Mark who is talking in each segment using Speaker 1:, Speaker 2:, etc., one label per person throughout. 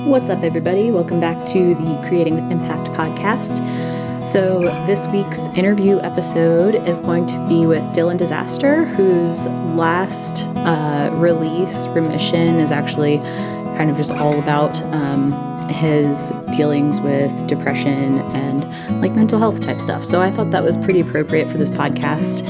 Speaker 1: What's up, everybody? Welcome back to the Creating with Impact podcast. So, this week's interview episode is going to be with Dylan Disaster, whose last release, Remission, is actually kind of just all about his dealings with depression and like mental health type stuff. So, I thought that was pretty appropriate for this podcast.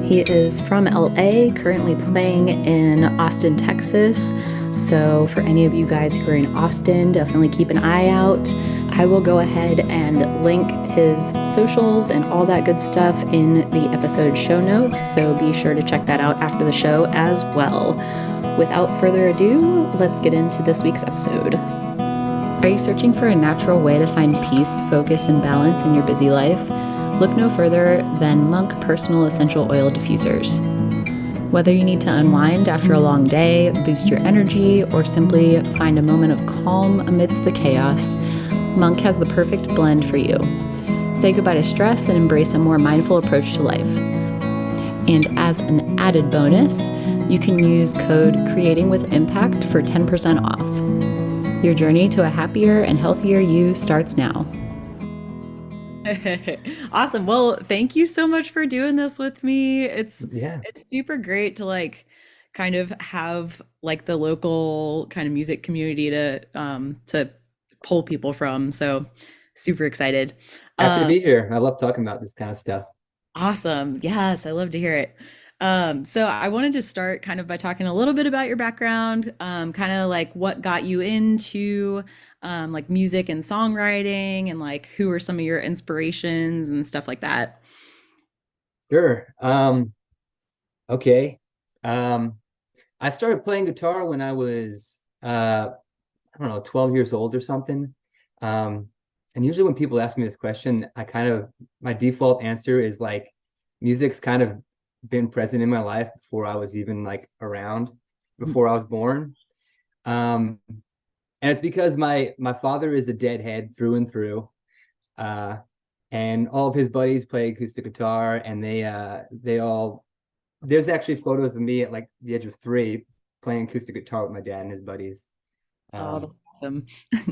Speaker 1: He is from LA, currently playing in Austin, Texas. So for any of you guys who are in Austin, definitely keep an eye out. I will go ahead and link his socials and all that good stuff in the episode show notes. So be sure to check that out after the show as well. Without further ado, let's get into this week's episode. Are you searching for a natural way to find peace, focus, and balance in your busy life? Look no further than Monk Personal Essential Oil Diffusers. Whether you need to unwind after a long day, boost your energy, or simply find a moment of calm amidst the chaos, Monk has the perfect blend for you. Say goodbye to stress and embrace a more mindful approach to life. And as an added bonus, you can use code creatingwithimpact for 10% off. Your journey to a happier and healthier you starts now. Awesome. Well, thank you so much for doing this with me. It's super great to like kind of have like the local kind of music community to pull people from. So super excited.
Speaker 2: Happy to be here. I love talking about this kind of stuff.
Speaker 1: Awesome. Yes, I love to hear it. So I wanted to start kind of by talking a little bit about your background, kind of like what got you into like music and songwriting, and like who are some of your inspirations and stuff like that.
Speaker 2: Sure. Okay. Um, I started playing guitar when I was I don't know, 12 years old or something. And usually when people ask me this question, my default answer is like music's kind of been present in my life before I was even like around, before I was born. Um, and it's because my father is a deadhead through and through. Uh, and all of his buddies play acoustic guitar, and they all there's actually photos of me at like the age of 3 playing acoustic guitar with my dad and his buddies.
Speaker 1: Oh,
Speaker 2: Um,
Speaker 1: that's awesome.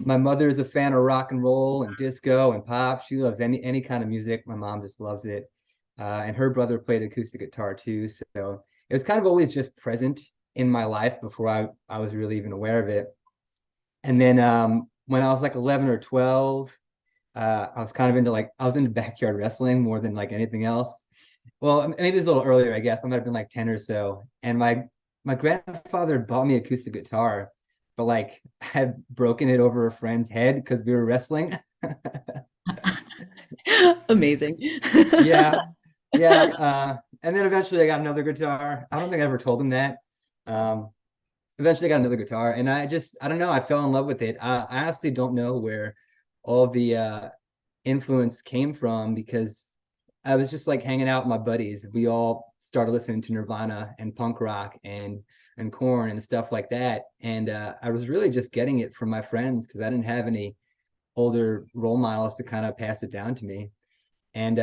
Speaker 2: my mother is a fan of rock and roll and disco and pop. She loves any kind of music. My mom just loves it. And her brother played acoustic guitar too. So it was kind of always just present in my life before I was really even aware of it. And then when I was like 11 or 12, I was kind of I was into backyard wrestling more than like anything else. Well, maybe it was a little earlier, I guess. I might have been like 10 or so. And my grandfather bought me acoustic guitar, but like I had broken it over a friend's head because we were wrestling.
Speaker 1: Amazing.
Speaker 2: Yeah. Yeah. And then eventually I got another guitar. I don't think I ever told him that. Um, Eventually I got another guitar, and I don't know, I fell in love with it. I honestly don't know where all the influence came from, because I was just like hanging out with my buddies. We all started listening to Nirvana and punk rock and Korn and stuff like that. And I was really just getting it from my friends because I didn't have any older role models to kind of pass it down to me. And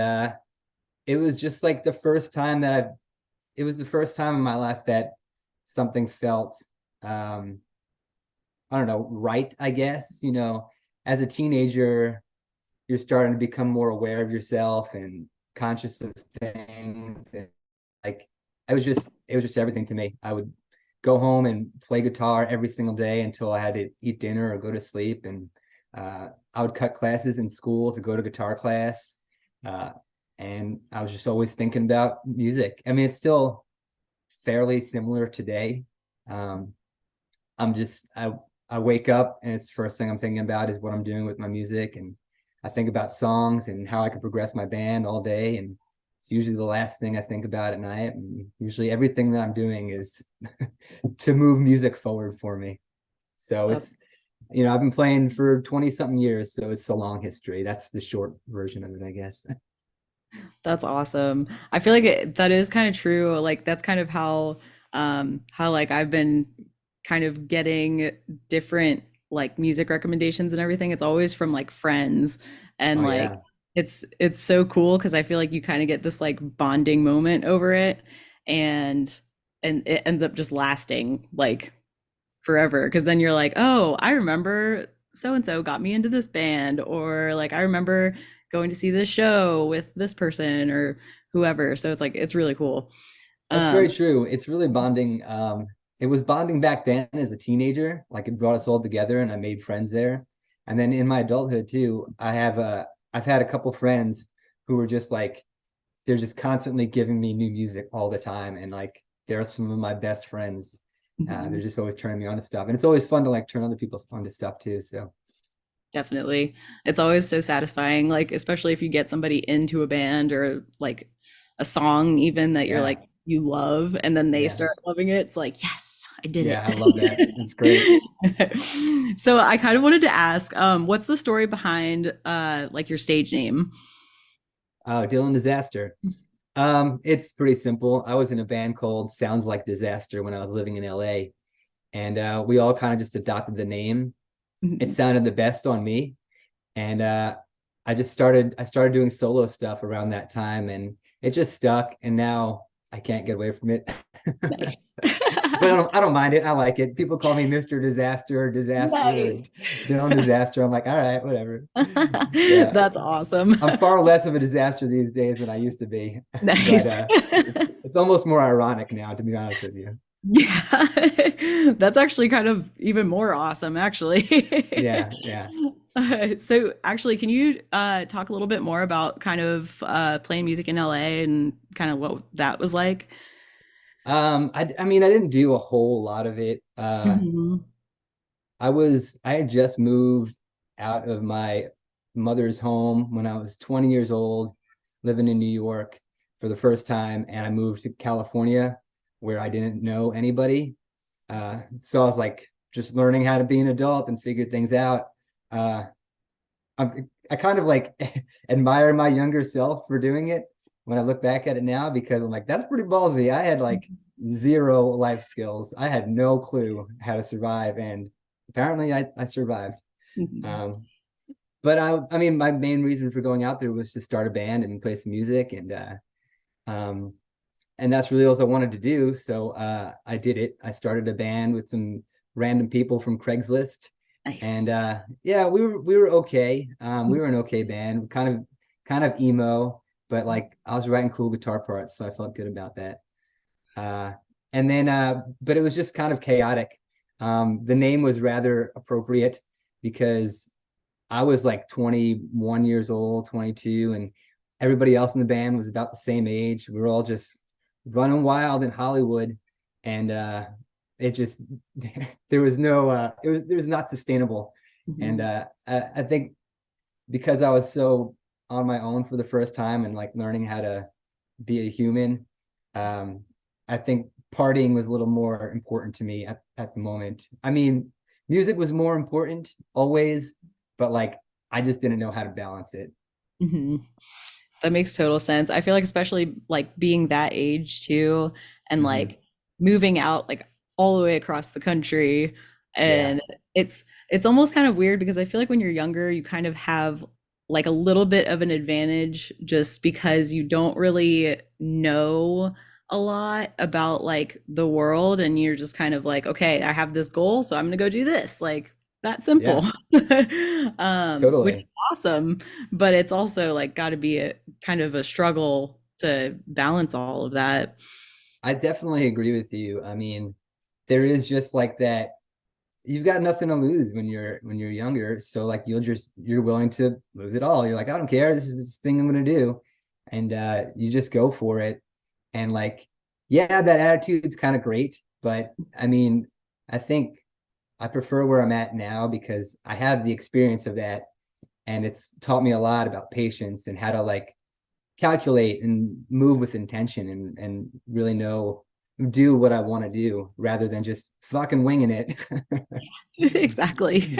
Speaker 2: it was just like it was the first time in my life that something felt um I don't know, right, I guess. As a teenager, you're starting to become more aware of yourself and conscious of things. And like it was just everything to me. I would go home and play guitar every single day until I had to eat dinner or go to sleep. And I would cut classes in school to go to guitar class. Uh, and I was just always thinking about music. I mean, it's still fairly similar today. Um, I'm just I wake up and it's the first thing I'm thinking about is what I'm doing with my music, and I think about songs and how I can progress my band all day, and it's usually the last thing I think about at night. And usually everything that I'm doing is to move music forward for me. So
Speaker 1: That's
Speaker 2: I've been playing for 20 something years, so it's a long history. That's the short version of it, I guess.
Speaker 1: that's awesome. I feel like that is kind of true. Like that's kind of how like I've been kind of getting different like music recommendations and everything. It's always from like friends, and
Speaker 2: Oh
Speaker 1: like
Speaker 2: yeah.
Speaker 1: it's so cool because I feel like you kind of get this like bonding moment over it, and and it ends up just lasting like forever, because then you're like, oh, I remember so and so got me into this band, or like I remember going to see this show with this person or whoever. So it's like it's really cool.
Speaker 2: That's very
Speaker 1: Um,
Speaker 2: true. It's really bonding. It was bonding back then as a teenager. Like it brought us all together, and I made friends there. And then in my adulthood too, I've had a couple friends who were just like they're just constantly giving me new music all the time, and like they're some of my best friends. They're
Speaker 1: mhm.
Speaker 2: just always turning me on to stuff, and it's always fun to like turn other people on to stuff too. So
Speaker 1: Definitely. It's always so satisfying, like especially if you get somebody into a band or like a song even that you're
Speaker 2: yeah,
Speaker 1: like you love and then they
Speaker 2: yeah,
Speaker 1: start loving it. It's like, yes, I did
Speaker 2: yeah. I love that. It's great.
Speaker 1: it. So I kind of wanted to ask, what's the story behind like your stage name?
Speaker 2: Oh, Dylan Disaster. It's pretty simple. I was in a band called Sounds Like Disaster when I was living in LA, and we all kind of just adopted the name. It
Speaker 1: Mhm.
Speaker 2: sounded the best on me, and I started doing solo stuff around that time, and it just stuck. And now I can't get away from it.
Speaker 1: Nice.
Speaker 2: But I don't mind it. I like it. People call me Mr. Disaster or Disaster or
Speaker 1: Nice.
Speaker 2: Dylan Disaster. I'm like, all right, whatever. Yeah,
Speaker 1: That's awesome.
Speaker 2: I'm far less of a disaster these days than I used to be, but
Speaker 1: Nice.
Speaker 2: it's almost more ironic now, to be honest with you.
Speaker 1: Yeah, that's actually kind of even more awesome, actually.
Speaker 2: Yeah, yeah.
Speaker 1: So actually, can you talk a little bit more about kind of playing music in LA and kind of what that was like?
Speaker 2: I mean, I didn't do a whole lot of it.
Speaker 1: Mhm.
Speaker 2: I had just moved out of my mother's home when I was 20 years old, living in New York for the first time, and I moved to California where I didn't know anybody. So I was like just learning how to be an adult and figure things out. Uh, I kind of like admire my younger self for doing it when I look back at it now because I'm like, that's pretty ballsy. I had like zero life skills. I had no clue how to survive, and apparently I survived.
Speaker 1: Mhm.
Speaker 2: Um, but I mean, my main reason for going out there was to start a band and play some music, um, and that's really all I wanted to do. So I did it. I started a band with some random people from Craigslist,
Speaker 1: Nice.
Speaker 2: and yeah, we were okay. We were an okay band, kind of emo, but like I was writing cool guitar parts, so I felt good about that. Uh, and then, but it was just kind of chaotic. The name was rather appropriate because I was like 21 years old, 22, and everybody else in the band was about the same age. We were all just running wild in Hollywood, and it just there was no it was not sustainable. And
Speaker 1: Mhm.
Speaker 2: I think because I was so on my own for the first time and like learning how to be a human, um, I think partying was a little more important to me at the moment. I mean, music was more important always, but like I just didn't know how to balance it.
Speaker 1: Mhm. That makes total sense. I feel like especially like being that age too and
Speaker 2: Hmm.
Speaker 1: like moving out like all the way across the country
Speaker 2: Yeah,
Speaker 1: and it's almost kind of weird because I feel like when you're younger you kind of have like a little bit of an advantage just because you don't really know a lot about like the world and you're just kind of like okay, I have this goal so I'm going to go do this. Like that simple.
Speaker 2: yeah,
Speaker 1: Which is
Speaker 2: totally.
Speaker 1: awesome, but it's also like got to be a kind of a struggle to balance all of that.
Speaker 2: I definitely agree with you. I mean, there is just like that. You've got nothing to lose when you're younger. So like you're willing to lose it all. You're like, I don't care. This is this thing I'm gonna do. And you just go for it. And like, yeah, that attitude's kind of great. But I mean, I think I prefer where I'm at now because I have the experience of that. And it's taught me a lot about patience and how to like calculate and move with intention and really know do what I want to do rather than just fucking winging it.
Speaker 1: Exactly.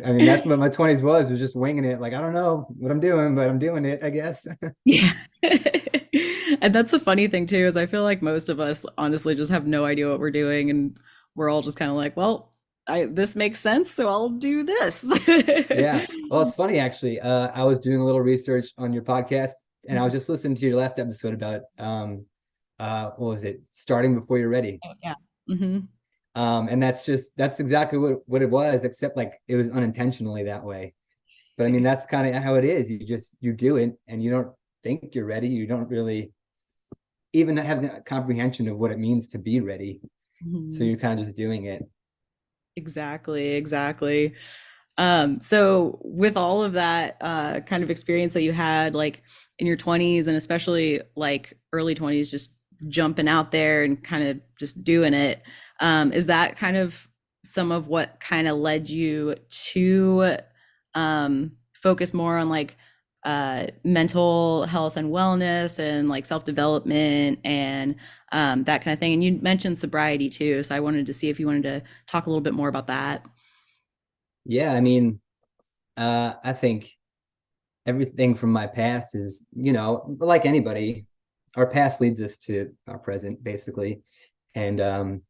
Speaker 2: I mean, that's what my 20s was just winging it. Like, I don't know what I'm doing, but I'm doing it, I guess.
Speaker 1: Yeah. And that's the funny thing too, is I feel like most of us honestly just have no idea what we're doing and we're all just kind of like, well, this makes sense, so I'll do this.
Speaker 2: Yeah. Well, it's funny actually. I was doing a little research on your podcast and I was just listening to your last episode about what was it? Starting before you're ready.
Speaker 1: Oh, yeah. Hmm.
Speaker 2: And that's exactly what it was, except like it was unintentionally that way. But I mean, that's kind of how it is. You do it and you don't think you're ready. You don't really even have the comprehension of what it means to be ready. So
Speaker 1: Mhm.
Speaker 2: you're kind of just doing it.
Speaker 1: Exactly, exactly. So with all of that kind of experience that you had like in your 20s and especially like early 20s, just jumping out there and kind of just doing it, is that kind of some of what kind of led you to focus more on like mental health and wellness and like self-development and that kind of thing? And you mentioned sobriety too, so I wanted to see if you wanted to talk a little bit more about that.
Speaker 2: Yeah, I mean, I think everything from my past is, like anybody, our past leads us to our present, basically. And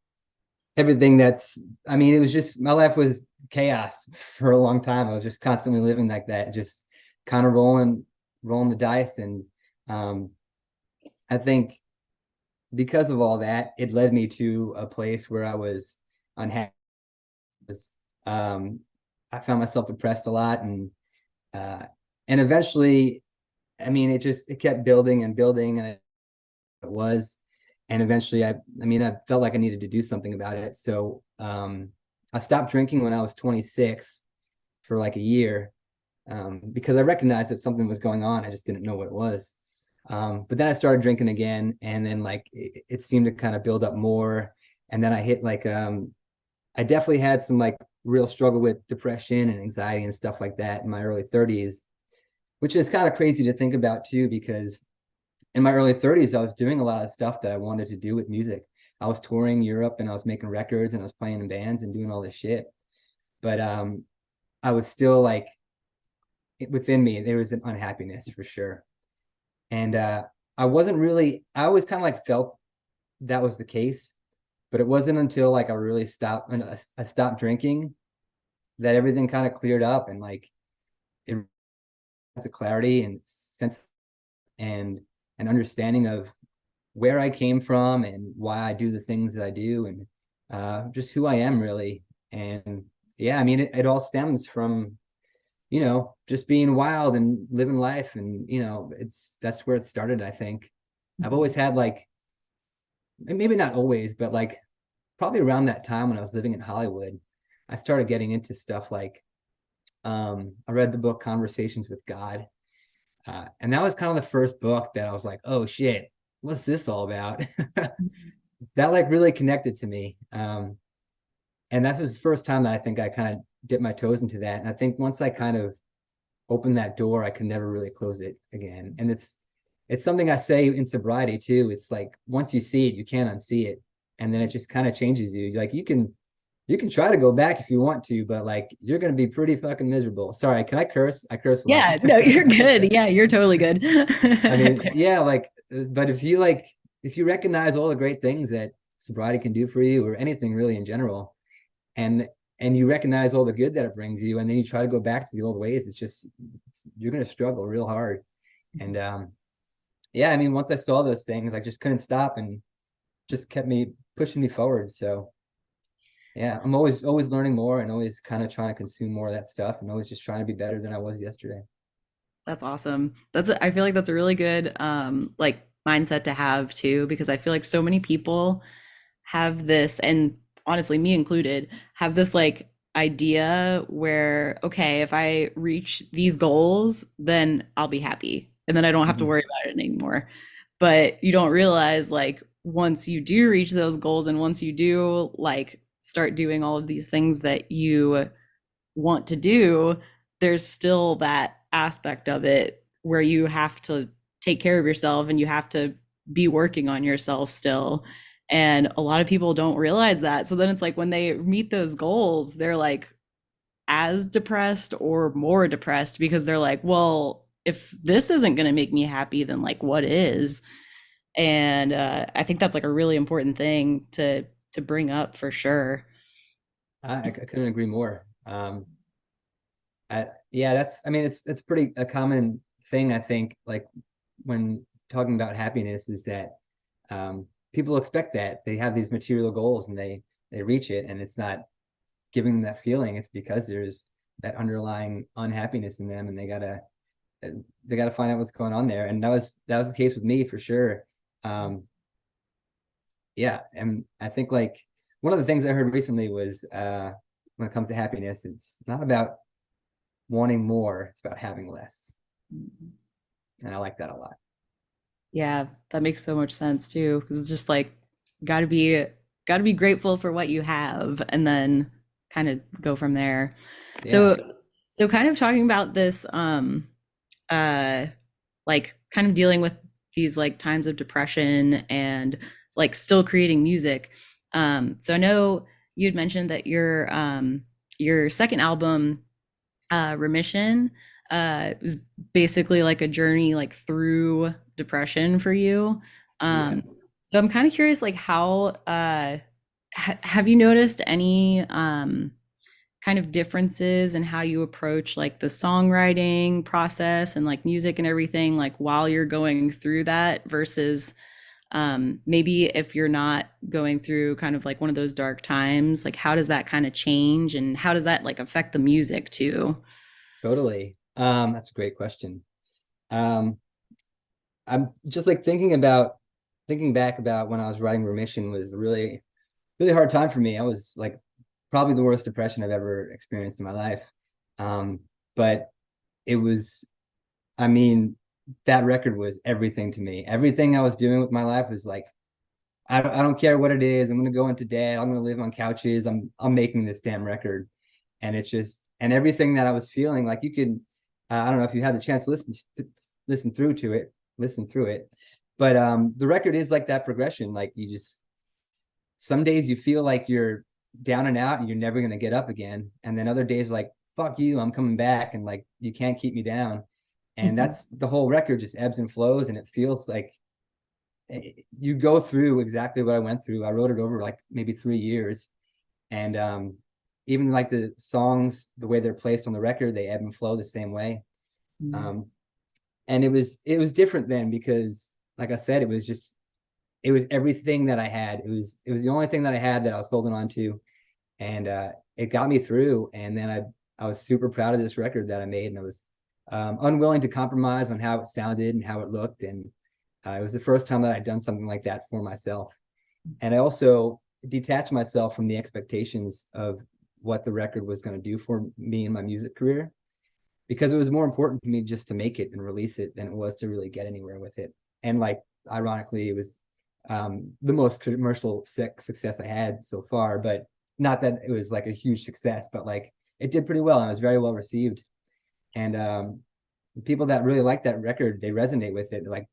Speaker 2: everything I mean, it was just, my life was chaos for a long time. I was just constantly living like that, just kind of rolling the dice. And um, I think because of all that, it led me to a place where I was unhappy. Um, I found myself depressed a lot, uh, and eventually, I mean, it kept building and building, and it was, and eventually, I mean, I felt like I needed to do something about it. So I stopped drinking when I was 26 for like a year, because I recognized that something was going on. I just didn't know what it was. But then I started drinking again, and then like it seemed to kind of build up more. And then I hit like I definitely had some like real struggle with depression and anxiety and stuff like that in my early 30s, which is kind of crazy to think about too, because in my early 30s, I was doing a lot of stuff that I wanted to do with music. I was touring Europe and I was making records and I was playing in bands and doing all this shit. But I was still like within me, there was an unhappiness for sure. And I always kind of like felt that was the case, but it wasn't until like I stopped drinking that everything kind of cleared up and like it has a clarity and sense and an understanding of where I came from and why I do the things that I do and just who I am really. And yeah, I mean, it all stems from, just being wild and living life. And, that's where it started, I think. I've always had like, maybe not always, but like probably around that time when I was living in Hollywood, I started getting into stuff like, I read the book Conversations with God. And that was kind of the first book that I was like, oh shit, what's this all about? That like really connected to me. And that was the first time that I think I kind of dipped my toes into that. And I think once I kind of opened that door, I could never really close it again. And it's something I say in sobriety too. It's like once you see it, you can't unsee it. And then it just kind of changes you. Like you can try to go back if you want to, but like you're gonna be pretty fucking miserable. Sorry, can I curse? I curse a lot.
Speaker 1: Yeah, no, you're good. Yeah, you're totally good.
Speaker 2: I mean, yeah, like, but if you recognize all the great things that sobriety can do for you, or anything really in general, and you recognize all the good that it brings you, and then you try to go back to the old ways, you're gonna struggle real hard. And yeah, I mean, once I saw those things, I just couldn't stop, and just kept me pushing me forward. So yeah, I'm always learning more, and always kind of trying to consume more of that stuff, and always just trying to be better than I was yesterday.
Speaker 1: That's awesome. I feel like that's a really good like mindset to have too, because I feel like so many people have this, and honestly, me included, have this like idea where, okay, if I reach these goals, then I'll be happy. And then I don't have to
Speaker 2: Mhm.
Speaker 1: worry about it anymore. But you don't realize like once you do reach those goals and once you do like start doing all of these things that you want to do, there's still that aspect of it where you have to take care of yourself and you have to be working on yourself still. And a lot of people don't realize that. So then it's like when they meet those goals, they're like as depressed or more depressed because they're like, well, if this isn't going to make me happy, then like what is? And I think that's like a really important thing to bring up for sure.
Speaker 2: I couldn't agree more. Yeah, I mean, it's pretty a common thing, I think, like when talking about happiness is that people expect that they have these material goals and they they reach it and it's not giving them that feeling, it's because there's that underlying unhappiness in them, and they gotta find out what's going on there. And that was the case with me for sure. um yeah, and I think like one of the things I heard recently was when it comes to happiness, it's not about wanting more, it's about having less. And I like that a lot.
Speaker 1: Yeah, that makes so much sense too, because it's just like gotta be gotta be grateful for what you have and then kind of go from there.
Speaker 2: Yeah,
Speaker 1: So kind of talking about this uh like kind of dealing with these like times of depression and like still creating music. So I know you had mentioned that your second album, Remission, was basically like a journey like through depression for you.
Speaker 2: yeah,
Speaker 1: Um, so I'm kind of curious, like how have you noticed any kind of differences in how you approach like the songwriting process and like music and everything, like while you're going through that versus maybe if you're not going through kind of like one of those dark times, like how does that kind of change and how does that like affect the music too?
Speaker 2: totally. That's a great question. um I'm just like thinking back about when I was writing Remission was a really hard time for me. I was like probably the worst depression I've ever experienced in my life. But it was, I mean, that record was everything to me. Everything I was doing with my life was like, I don't care what it is. I'm gonna go into debt. I'm gonna live on couches. I'm making this damn record, and it's just and everything that I was feeling like you could. I don't know if you had the chance to listen through to it, listen through it, but the record is like that progression. Like you just some days you feel like you're down and out and you're never gonna get up again, and then other days like fuck you, I'm coming back, and like you can't keep me down. And that's the whole record, just ebbs and flows, and it feels like you go through exactly what I went through. I wrote it over like maybe 3 years, and even like the songs, the way they're placed on the record, they ebb and flow the same way. Um, and it was different then because, like I said, it was everything that I had. It was the only thing that I had that I was holding on to, and it got me through. And then I was super proud of this record that I made, and I was unwilling to compromise on how it sounded and how it looked. And it was the first time that I'd done something like that for myself. And I also detached myself from the expectations of what the record was going to do for me in my music career, because it was more important to me just to make it and release it than it was to really get anywhere with it. And like, ironically, it was the most commercial success I had so far, but not that it was like a huge success, but like it did pretty well and it was very well received. And people that really like that record, they resonate with it. Like,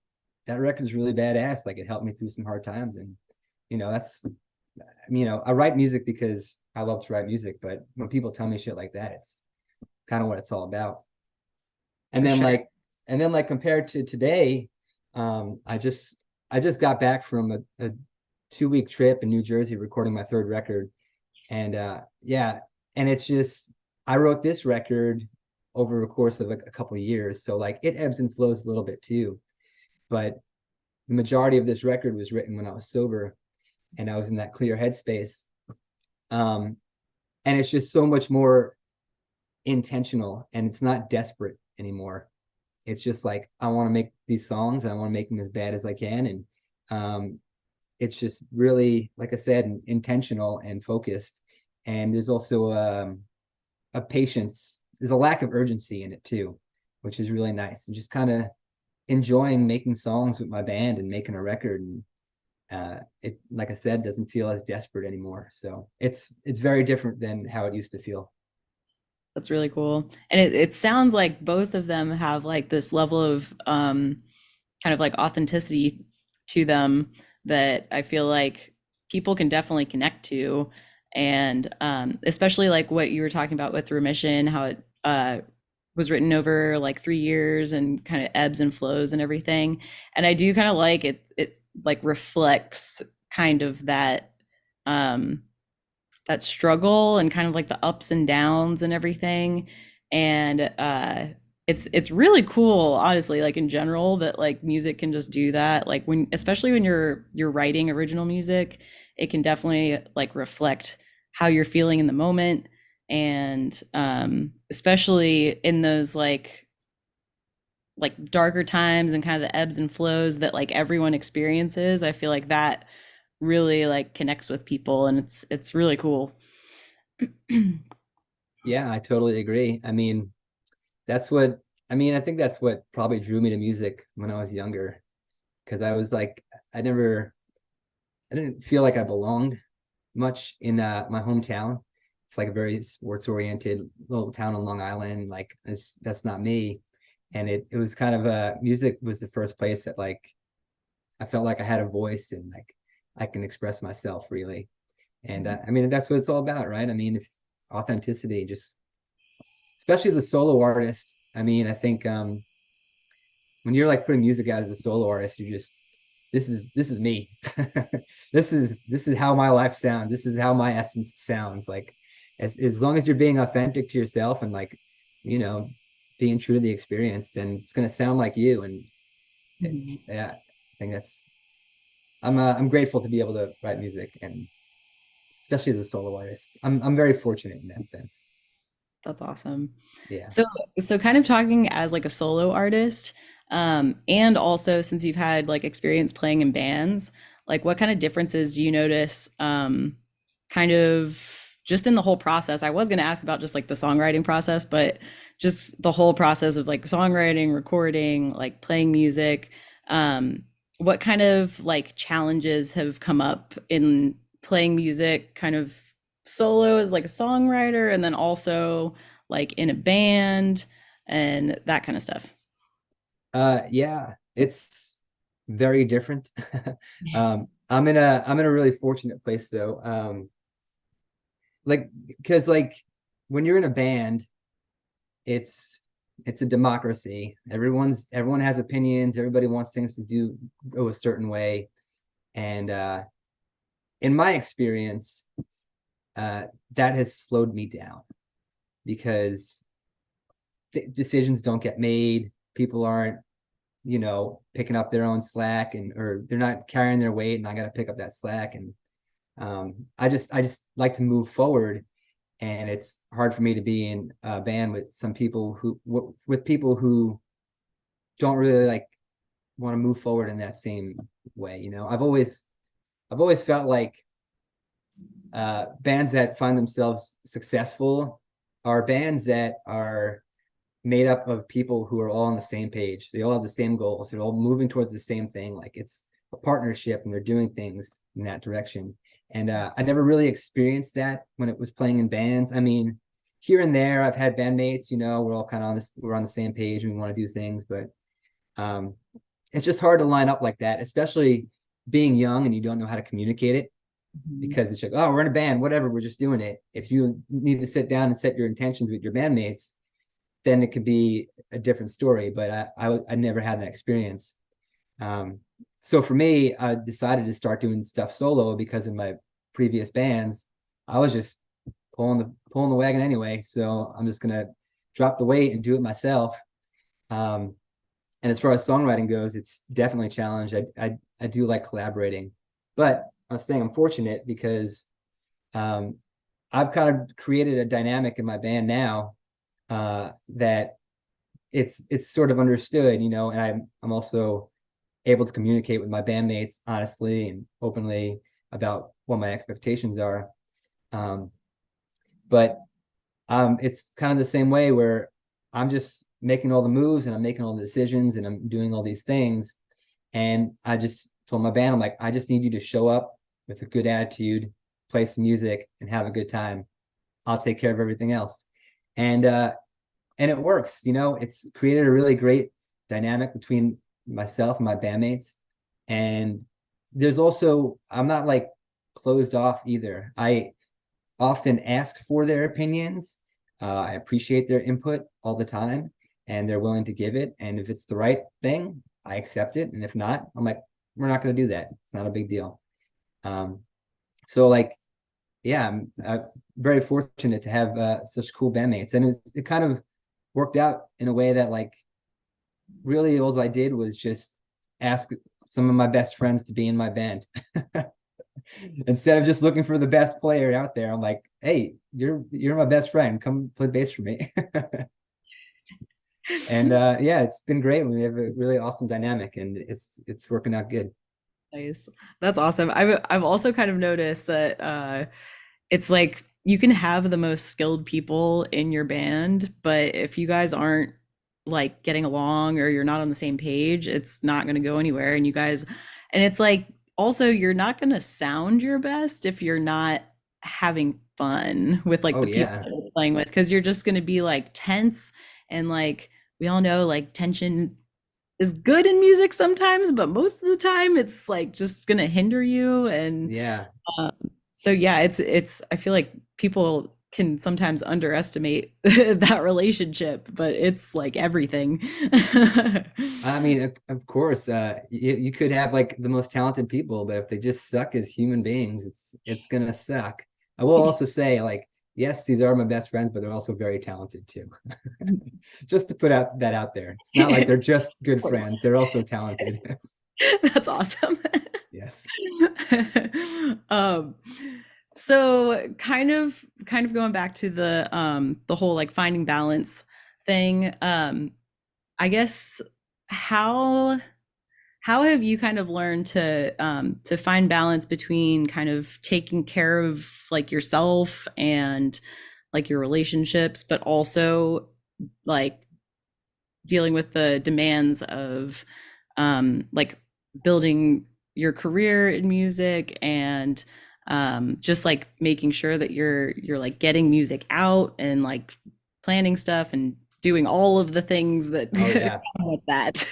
Speaker 2: that record is really badass. Like, it helped me through some hard times. And that's, I write music because I love to write music, but when people tell me shit like that, it's kind of what it's all about. And
Speaker 1: For
Speaker 2: then
Speaker 1: sure.
Speaker 2: like, compared to today, I just got back from a 2 week trip in New Jersey recording my third record. And yeah, and it's just, I wrote this record over the course of a couple of years. So like it ebbs and flows a little bit too. But the majority of this record was written when I was sober and I was in that clear headspace. Um, and it's just so much more intentional, and it's not desperate anymore. It's just like, I want to make these songs and I want to make them as bad as I can. And it's just really, like I said, intentional and focused. And there's also a patience. There's a lack of urgency in it too, which is really nice. And just kind of enjoying making songs with my band and making a record. And it, like I said, doesn't feel as desperate anymore. So it's very different than how it used to feel.
Speaker 1: That's really cool. And it sounds like both of them have like this level of kind of like authenticity to them that I feel like people can definitely connect to. And especially like what you were talking about with Remission, how it was written over like 3 years and kind of ebbs and flows and everything. And I do kind of like it, it like reflects kind of um that struggle and kind of like the ups and downs and everything. And it's really cool, honestly, like in general, that like music can just do that. Like when, especially when you're writing original music, it can definitely like reflect how you're feeling in the moment. And especially in those like darker times and kind of the ebbs and flows that like everyone experiences, I feel like that really like connects with people, and it's really cool.
Speaker 2: Yeah, I totally agree. I mean, that's what I think that's what probably drew me to music when I was younger, because I was like, I didn't feel like I belonged much in my hometown. It's like a very sports oriented little town on Long Island. Like that's not me. And it was kind of music was the first place that like I felt like I had a voice and like I can express myself really. And I mean that's what it's all about, right? I mean, if authenticity, just especially as a solo artist. I mean, I think when you're like putting music out as a solo artist, you just this is me. This is how my life sounds. This is how my essence sounds. Like as long as you're being authentic to yourself and like, you know, being true to the experience, then it's gonna sound like you. And
Speaker 1: Mhm.
Speaker 2: it's yeah, I think that's I'm grateful to be able to write music, and especially as a solo artist. I'm very fortunate in that sense.
Speaker 1: That's awesome.
Speaker 2: Yeah.
Speaker 1: So, so kind of talking as like a solo artist, and also since you've had like experience playing in bands, like what kind of differences do you notice, kind of just in the whole process? I was going to ask about just like the songwriting process, but just the whole process of like songwriting, recording, like playing music. Um, what kind of like challenges have come up in playing music, kind of solo as like a songwriter, and then also like in a band and that kind of stuff.
Speaker 2: Yeah, it's very different. I'm in a really fortunate place though. Like because like when you're in a band, it's it's a democracy. Everyone has opinions. Everybody wants things to do go a certain way. And in my experience, that has slowed me down because decisions don't get made. People aren't, picking up their own slack, and or they're not carrying their weight, and I got to pick up that slack. And I just like to move forward, and it's hard for me to be in a band with some people with people who don't really like want to move forward in that same way. I've always felt like bands that find themselves successful are bands that are made up of people who are all on the same page. They all have the same goals. They're all moving towards the same thing. Like it's a partnership, and they're doing things in that direction. And I never really experienced that when it was playing in bands. I mean, here and there, I've had bandmates. We're all kind of we're on the same page, and we want to do things, but um, it's just hard to line up like that, especially being young and you don't know how to communicate it,
Speaker 1: Mhm.
Speaker 2: because it's like, oh, we're in a band, whatever, we're just doing it. If you need to sit down and set your intentions with your bandmates, then it could be a different story. But I never had that experience. Um, so for me, I decided to start doing stuff solo because in my previous bands, I was just pulling the wagon anyway. So I'm just gonna drop the weight and do it myself. Um, and as far as songwriting goes, it's definitely a challenge. I do like collaborating, but I was saying I'm fortunate because um, I've kind of created a dynamic in my band now that it's sort of understood, and I'm also able to communicate with my bandmates honestly and openly about what my expectations are. Um, but it's kind of the same way where I'm just making all the moves and I'm making all the decisions and I'm doing all these things. And I just told my band, I'm like, I just need you to show up with a good attitude, play some music, and have a good time. I'll take care of everything else. And and it works. It's created a really great dynamic between myself and my bandmates. And there's also, I'm not like closed off either. I often ask for their opinions. I appreciate their input all the time, and they're willing to give it. And if it's the right thing, I accept it. And if not, I'm like, we're not going to do that. It's not a big deal. Um, so like, yeah, I'm very fortunate to have such cool bandmates, and it kind of worked out in a way that like really all I did was just ask some of my best friends to be in my band. Instead of just looking for the best player out there, I'm like, hey, you're my best friend. Come play bass for me. And yeah, it's been great. We have a really awesome dynamic, and it's working out good.
Speaker 1: Nice. That's awesome. I've also kind of noticed that it's like you can have the most skilled people in your band, but if you guys aren't like getting along or you're not on the same page, it's not going to go anywhere. And you guys, and it's like also you're not going to sound your best if you're not having fun with like
Speaker 2: Oh
Speaker 1: the people
Speaker 2: yeah.
Speaker 1: that you're playing with, because you're just going to be like tense and like we all know like tension is good in music sometimes, but most of the time it's like just going to hinder you. And
Speaker 2: Yeah.
Speaker 1: um, so yeah, it's I feel like people can sometimes underestimate that relationship, but it's like everything.
Speaker 2: I mean, of course, you could have like the most talented people, but if they just suck as human beings, it's gonna suck. I will also say, like, yes, these are my best friends, but they're also very talented too. Just to put out that out there. It's not like they're just good friends, they're also talented.
Speaker 1: That's awesome.
Speaker 2: Yes.
Speaker 1: um so kind of going back to the whole like finding balance thing, I guess how how have you kind of learned to find balance between kind of taking care of like yourself and like your relationships, but also like dealing with the demands of like building your career in music and just like making sure that you're like getting music out and like planning stuff and doing all of the things that
Speaker 2: Oh yeah.
Speaker 1: come with that.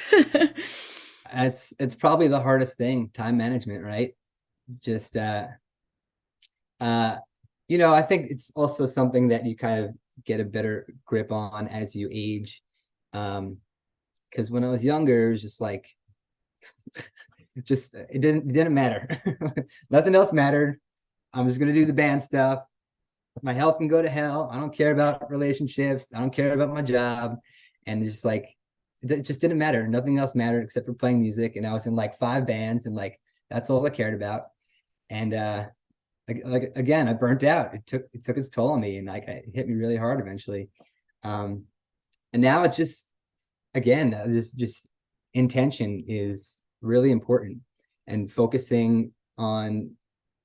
Speaker 2: It's probably the hardest thing, time management, right? Just uh I think it's also something that you kind of get a better grip on as you age. Because when I was younger, it was just like just it didn't matter. Nothing else mattered. I'm just gonna do the band stuff. My health can go to hell. I don't care about relationships. I don't care about my job. And it's just like it just didn't matter. Nothing else mattered except for playing music. And I was in like 5 bands, and like that's all I cared about. And like again, I burnt out. It took its toll on me, and like it hit me really hard eventually. Um, and now it's just again, just intention is really important, and focusing on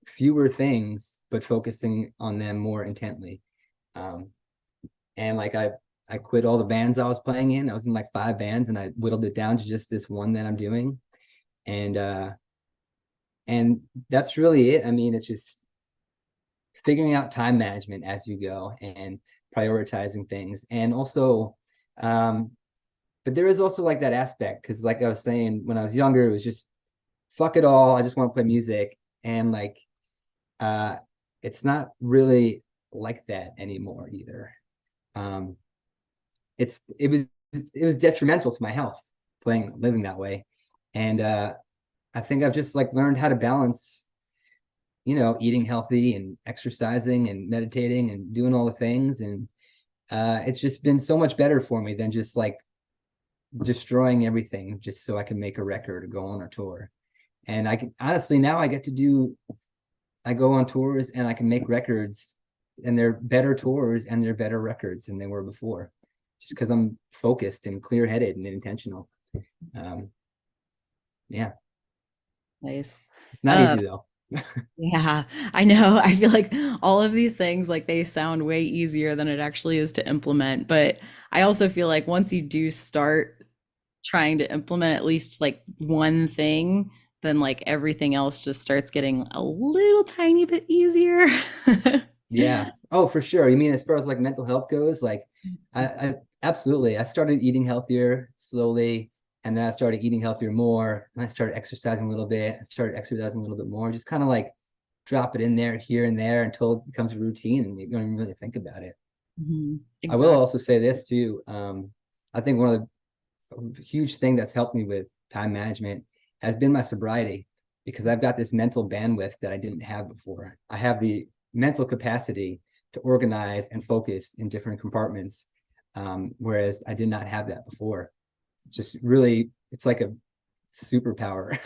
Speaker 2: fewer things, but focusing on them more intently. Um, and like I quit all the bands I was playing in. I was in like 5 bands, and I whittled it down to just this one that I'm doing. And and that's really it. I mean, it's just figuring out time management as you go and prioritizing things. And also, but there is also like that aspect, because like I was saying, when I was younger, it was just fuck it all. I just want to play music. And like uh it's not really like that anymore either. Um it was detrimental to my health living that way. And I think I've just like learned how to balance, eating healthy and exercising and meditating and doing all the things. And it's just been so much better for me than just like destroying everything just so I can make a record or go on a tour. And I can honestly now I go on tours and I can make records, and they're better tours and they're better records than they were before, just because I'm focused and clear headed and intentional. Um, yeah,
Speaker 1: Nice.
Speaker 2: it's not
Speaker 1: Uh,
Speaker 2: easy though.
Speaker 1: yeah, I know. I feel like all of these things like they sound way easier than it actually is to implement. But I also feel like once you do start trying to implement at least like one thing, then like everything else just starts getting a little tiny bit easier.
Speaker 2: Yeah. Oh, for sure. You mean as far as like mental health goes, like I absolutely. I started eating healthier slowly, and then I started eating healthier more, and I started exercising a little bit. I started exercising a little bit more, just kind of like drop it in there here and there until it becomes a routine and you don't even really think about it.
Speaker 1: Mhm.
Speaker 2: I will
Speaker 1: Exactly.
Speaker 2: also say this too. I think one of the huge thing that's helped me with time management has been my sobriety, because I've got this mental bandwidth that I didn't have before. I have the mental capacity to organize and focus in different compartments, whereas I did not have that before. It's just really, it's like superpower.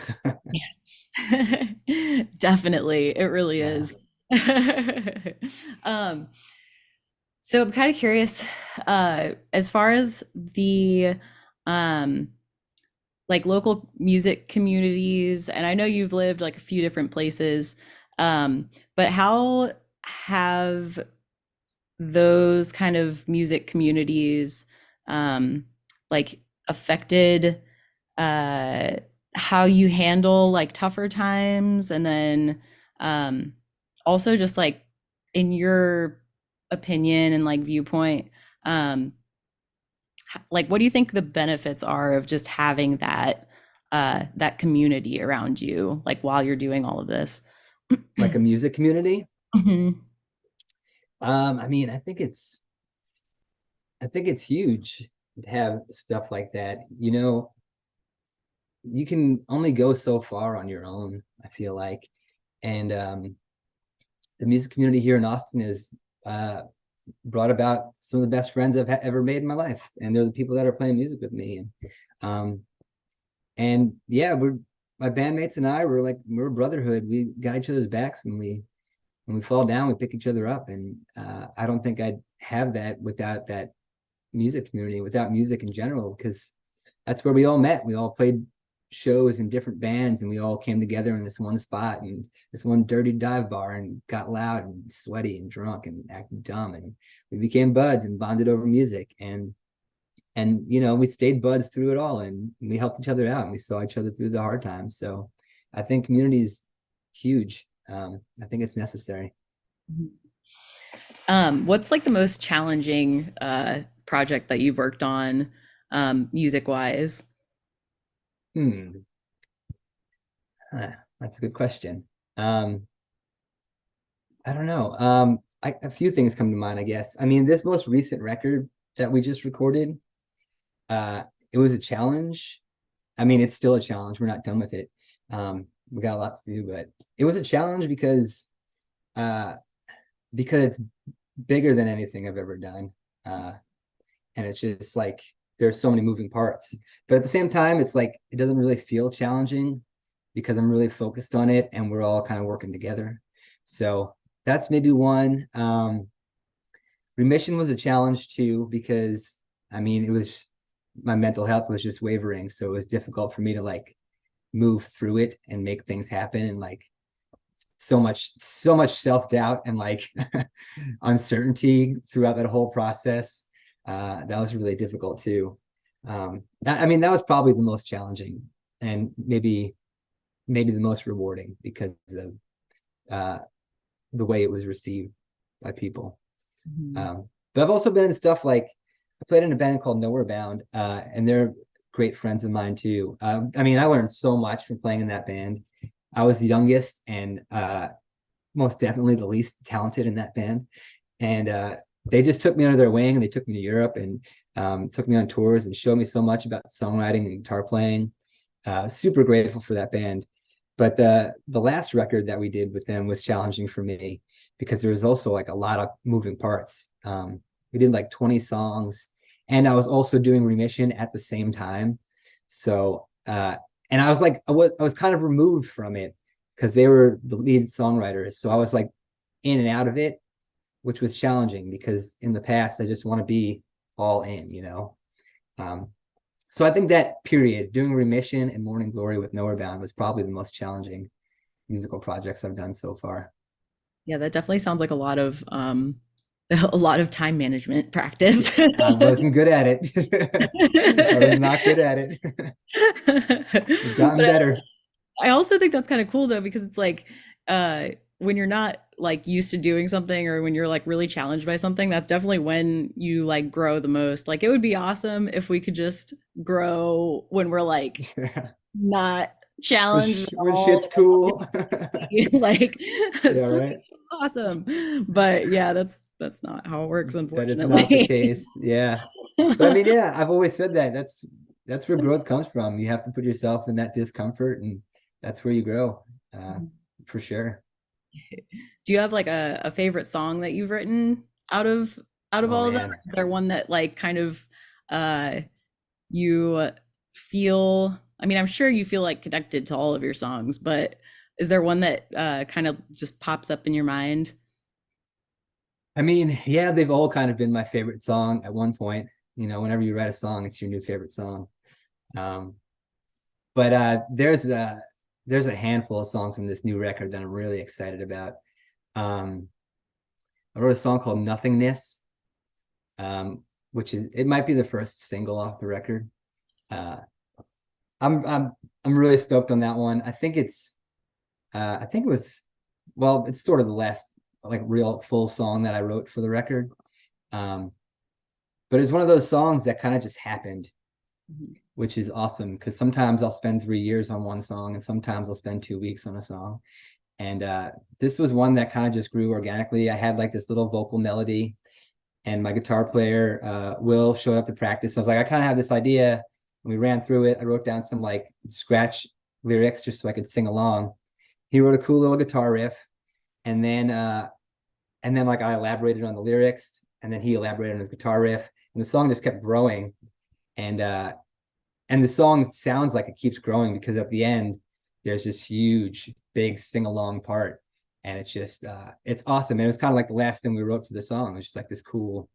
Speaker 1: Definitely, it really
Speaker 2: Yeah.
Speaker 1: is. um so I'm kind of curious, as far as the um like local music communities, and I know you've lived like a few different places, but how have those kind of music communities um, like affected uh, how you handle like tougher times, and then um, also just like in your opinion and like viewpoint, um, like what do you think the benefits are of just having that community around you like while you're doing all of this?
Speaker 2: Like a music community.
Speaker 1: Mhm.
Speaker 2: I mean, I think it's huge to have stuff like that. You know, you can only go so far on your own, I feel like. And the music community here in Austin is uh, brought about some of the best friends I've ever made in my life, and they're the people that are playing music with me. Um, and yeah, we're my bandmates and I were like we're a brotherhood. We got each other's backs when we fall down, we pick each other up. And I don't think I'd have that without that music community, without music in general, because that's where we all met. We all played shows in different bands, and we all came together in this one spot and this one dirty dive bar and got loud and sweaty and drunk and acted dumb, and we became buds and bonded over music. And you know, we stayed buds through it all, and we helped each other out, and we saw each other through the hard times. So I think community is huge. I think it's necessary.
Speaker 1: What's like the most challenging project that you've worked on, music wise?
Speaker 2: Hmm. That's a good question. Um, I don't know. A few things come to mind, I guess. I mean, this most recent record that we just recorded, uh, it was a challenge. I mean, it's still a challenge. We're not done with it. We got a lot to do, but it was a challenge uh, because it's bigger than anything I've ever done. Uh, and it's just like there's so many moving parts. But at the same time, it's like it doesn't really feel challenging because I'm really focused on it and we're all kind of working together. So that's maybe one. Remission was a challenge too, because I mean, it was my mental health was just wavering. So it was difficult for me to like move through it and make things happen. And like so much self-doubt and like uncertainty throughout that whole process. That was really difficult too. I mean, that was probably the most challenging and maybe the most rewarding because of uh, the way it was received by people.
Speaker 1: Mhm.
Speaker 2: But I've also been in stuff like I played in a band called Nowhere Bound, and they're great friends of mine too. I mean, I learned so much from playing in that band. I was the youngest and most definitely the least talented in that band, and they just took me under their wing and they took me to Europe and took me on tours and showed me so much about songwriting and guitar playing. Super grateful for that band. But the last record that we did with them was challenging for me because there was also like a lot of moving parts. We did like 20 songs, and I was also doing Remission at the same time. So and I was like I was kind of removed from it because they were the lead songwriters. So I was like in and out of it, which was challenging because in the past I just want to be all in, you know. Um, so I think that period doing Remission and Morning Glory with Nowhere Bound was probably the most challenging musical projects I've done so far.
Speaker 1: Yeah, that definitely sounds like a lot of time management practice.
Speaker 2: I wasn't good at it. I was not good at it. I've gotten
Speaker 1: But
Speaker 2: better.
Speaker 1: I also think that's kind of cool though, because it's like when you're not like used to doing something, or when you're like really challenged by something, that's definitely when you like grow the most. Like it would be awesome if we could just grow when we're like not challenged at
Speaker 2: When
Speaker 1: all.
Speaker 2: shit's cool.
Speaker 1: Like
Speaker 2: Yeah,
Speaker 1: sweet,
Speaker 2: right.
Speaker 1: awesome. But yeah, that's not how it works,
Speaker 2: That is not the
Speaker 1: unfortunately.
Speaker 2: case. Yeah. But I mean, yeah, I've always said that. That's where growth comes from. You have to put yourself in that discomfort, and that's where you grow, for sure.
Speaker 1: Do you have like a favorite song that you've written out of
Speaker 2: Oh
Speaker 1: all of them?
Speaker 2: man.
Speaker 1: Or is there one that like kind of uh you feel I mean, I'm sure you feel like connected to all of your songs, but is there one that kind of just pops up in your mind?
Speaker 2: I mean, yeah, they've all kind of been my favorite song at one point. You know, whenever you write a song, it's your new favorite song. Um, but there's a handful of songs in this new record that I'm really excited about. Um, I wrote a song called Nothingness, um, which is it might be the first single off the record. Uh, I'm I'm I'm really stoked on that one. I think it was well, it's sort of the last like real full song that I wrote for the record. Um, but it's one of those songs that kind of just happened,
Speaker 1: Mhm.
Speaker 2: which is awesome because sometimes I'll spend 3 years on one song and sometimes I'll spend 2 weeks on a song. And this was one that kind of just grew organically. I had like this little vocal melody, and my guitar player, Will, showed up to practice. I was like, I kind of have this idea. And we ran through it. I wrote down some like scratch lyrics just so I could sing along. He wrote a cool little guitar riff, and then like I elaborated on the lyrics, and then he elaborated on his guitar riff, and the song just kept growing. And the song sounds like it keeps growing because at the end there's this huge big sing along part, and it's just it's awesome. And it was kind of like the last thing we wrote for the song. It was just like this cool,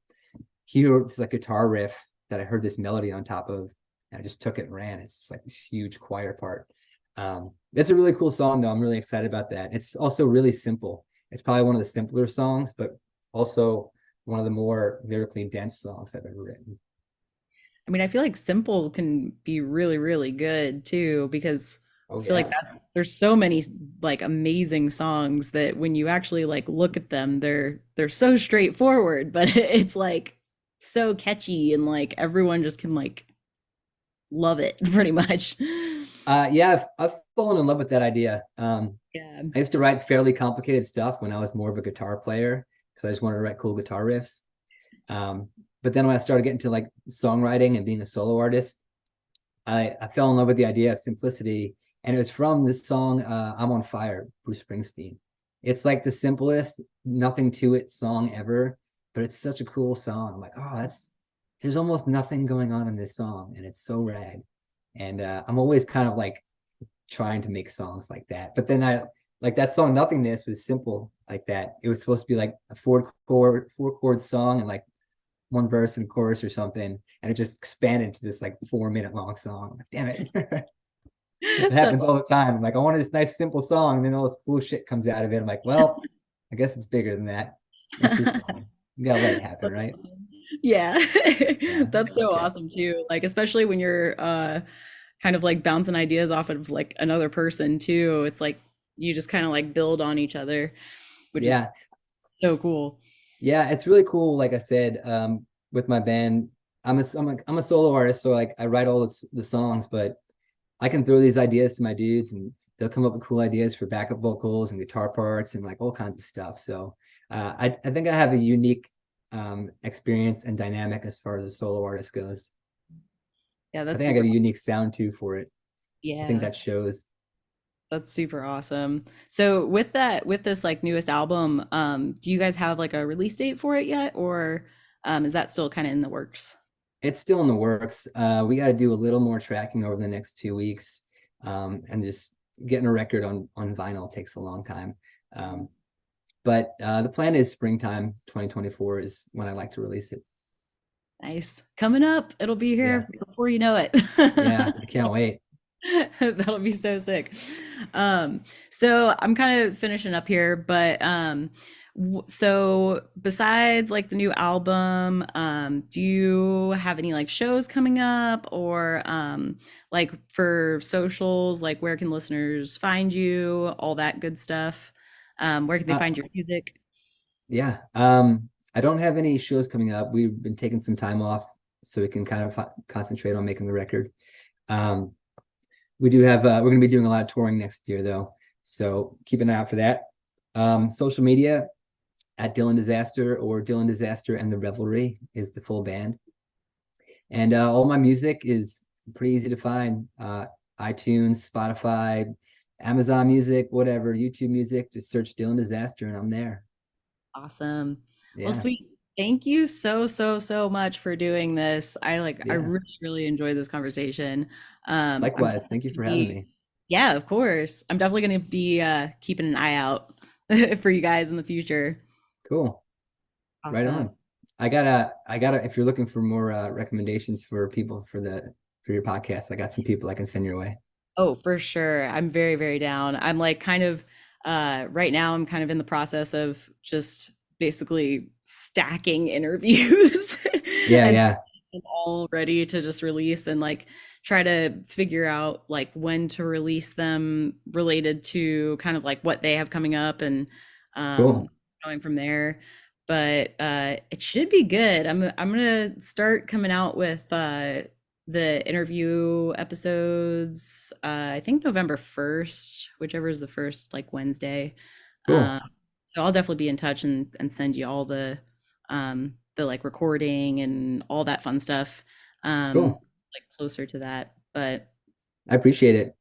Speaker 2: he wrote this like guitar riff that I heard this melody on top of, and I just took it and ran. It's just like this huge choir part. It's a really cool song though. I'm really excited about that. It's also really simple. It's probably one of the simpler songs, but also one of the more lyrically dense songs I've ever written.
Speaker 1: I mean, I feel like simple can be really, really good too, because
Speaker 2: Oh
Speaker 1: I feel like
Speaker 2: yeah.
Speaker 1: there's so many like amazing songs that when you actually like look at them, they're so straightforward, but it's like so catchy and like everyone just can like love it pretty much.
Speaker 2: Yeah, I've fallen in love with that idea.
Speaker 1: Yeah.
Speaker 2: I used to write fairly complicated stuff when I was more of a guitar player because I just wanted to write cool guitar riffs. Um, but then when I started getting to like songwriting and being a solo artist, I fell in love with the idea of simplicity. And it was from this song, I'm on Fire, Bruce Springsteen. It's like the simplest, nothing to it song ever, but it's such a cool song. I'm like, oh, there's almost nothing going on in this song, and it's so rad. And I'm always kind of like trying to make songs like that. But then I like that song Nothingness was simple like that. It was supposed to be like a four chord song and like one verse and chorus or something, and it just expanded to this like 4 minute long song. I'm like, damn it. It
Speaker 1: That's
Speaker 2: happens all the time. I'm like, I wanted this nice simple song, and then all this cool shit comes out of it. I'm like, well, I guess it's bigger than that, which is fine. You gotta let it happen, right?
Speaker 1: awesome. Yeah.
Speaker 2: Yeah.
Speaker 1: That's so
Speaker 2: Okay.
Speaker 1: awesome too. Like especially when you're kind of like bouncing ideas off of like another person too. It's like you just kind of like build on each other, which is
Speaker 2: Yeah.
Speaker 1: so cool.
Speaker 2: Yeah, it's really cool. Like I said, with my band, I'm a solo artist, so like I write all the songs, but I can throw these ideas to my dudes, and they'll come up with cool ideas for backup vocals and guitar parts and like all kinds of stuff. So I think I have a unique experience and dynamic as far as a solo artist goes.
Speaker 1: Yeah,
Speaker 2: I
Speaker 1: that's
Speaker 2: think I
Speaker 1: super.
Speaker 2: got a unique sound too for it. I think
Speaker 1: Yeah,
Speaker 2: that shows.
Speaker 1: that's super awesome. So with that, with this like newest album, do you guys have like a release date for it yet, or is that still kind of in the works?
Speaker 2: It's still in the works. We got to do a little more tracking over the next 2 weeks, and just getting a record on vinyl takes a long time. Um, but the plan is springtime 2024 is when I like to release it.
Speaker 1: Nice. Coming up. It'll be
Speaker 2: Yeah,
Speaker 1: here before you know it.
Speaker 2: yeah, I can't wait.
Speaker 1: That'll be so sick. Um, so I'm kind of finishing up here, but so besides like the new album, do you have any like shows coming up or like for socials, like where can listeners find you, all that good stuff? Where can they
Speaker 2: Uh,
Speaker 1: find your music?
Speaker 2: yeah, I don't have any shows coming up. We've been taking some time off so we can kind of concentrate on making the record. Um, we do have we're going to be doing a lot of touring next year though, so keep an eye out for that. Social media at Dylan Disaster or Dylan Disaster and the Revelry is the full band. And all my music is pretty easy to find. iTunes, Spotify, Amazon Music, whatever, YouTube Music. Just search Dylan Disaster and I'm there.
Speaker 1: Awesome. Well,
Speaker 2: Yeah.
Speaker 1: sweet. Thank you so much for doing this. I
Speaker 2: Yeah,
Speaker 1: really, really enjoyed this conversation. I'm
Speaker 2: likewise.
Speaker 1: definitely
Speaker 2: Thank you
Speaker 1: gonna
Speaker 2: for having
Speaker 1: be,
Speaker 2: me.
Speaker 1: yeah, of course. I'm definitely going to be keeping an eye out for you guys in the future.
Speaker 2: Cool. Right
Speaker 1: Awesome.
Speaker 2: on. I gotta, if you're looking for more recommendations for people for your podcast, I got some people I can send your way.
Speaker 1: Oh, for sure. I'm very, very down. I'm like kind of right now I'm kind of in the process of just basically stacking interviews
Speaker 2: Yeah,
Speaker 1: and
Speaker 2: yeah.
Speaker 1: all ready to just release and like try to figure out like when to release them related to kind of like what they have coming up and um
Speaker 2: Cool.
Speaker 1: going from there. But it should be good. I'm gonna start coming out with the interview episodes I think November 1st, whichever is the first like Wednesday.
Speaker 2: Cool.
Speaker 1: Um so I'll definitely be in touch and send you all the like recording and all that fun stuff
Speaker 2: Cool.
Speaker 1: like closer to that. But
Speaker 2: I appreciate it.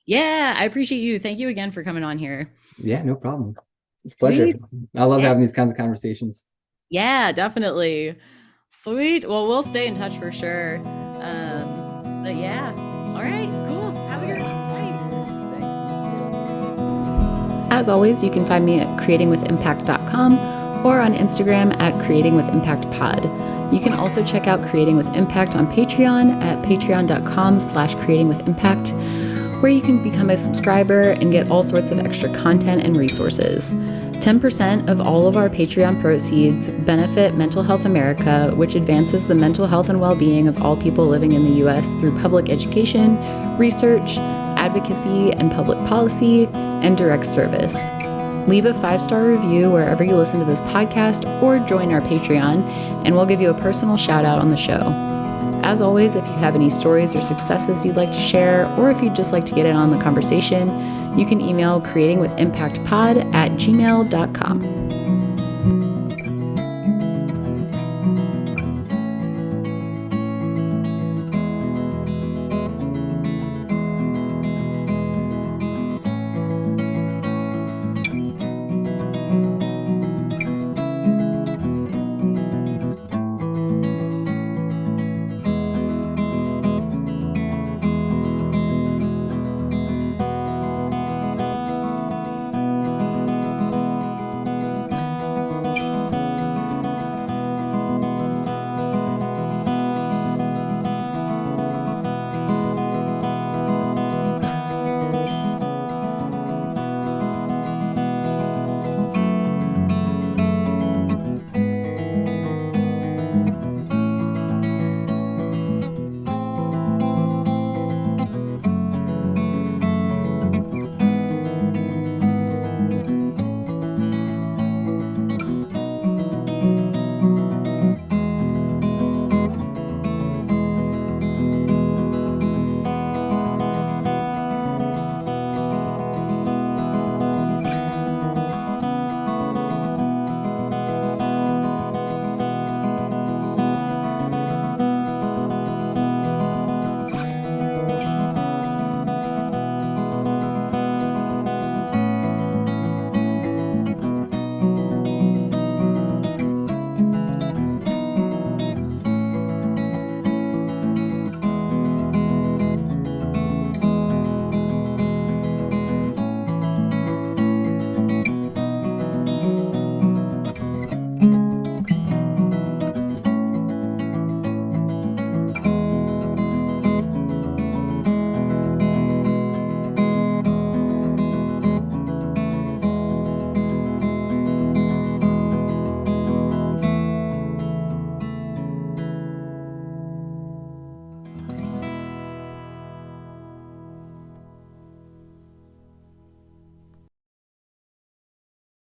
Speaker 1: yeah, I appreciate you. Thank you again for coming on here.
Speaker 2: Yeah, no problem. It's a pleasure.
Speaker 1: Sweet.
Speaker 2: I love
Speaker 1: Yeah.
Speaker 2: having these kinds of conversations.
Speaker 1: Yeah, definitely. Sweet. Well, we'll stay in touch for sure. But yeah. All right, cool. Have a
Speaker 2: All
Speaker 1: good
Speaker 2: right.
Speaker 1: night.
Speaker 2: Thanks.
Speaker 1: As always, you can find me at creatingwithimpact.com or on Instagram at creatingwithimpactpod. You can also check out Creating with Impact on Patreon at patreon.com/creatingwithimpact, where you can become a subscriber and get all sorts of extra content and resources. 10% of all of our Patreon proceeds benefit Mental Health America, which advances the mental health and well-being of all people living in the U.S. through public education, research, advocacy and public policy, and direct service. Leave a 5-star review wherever you listen to this podcast or join our Patreon, and we'll give you a personal shout out on the show. As always, if you have any stories or successes you'd like to share, or if you'd just like to get in on the conversation, you can email creatingwithimpactpod@gmail.com.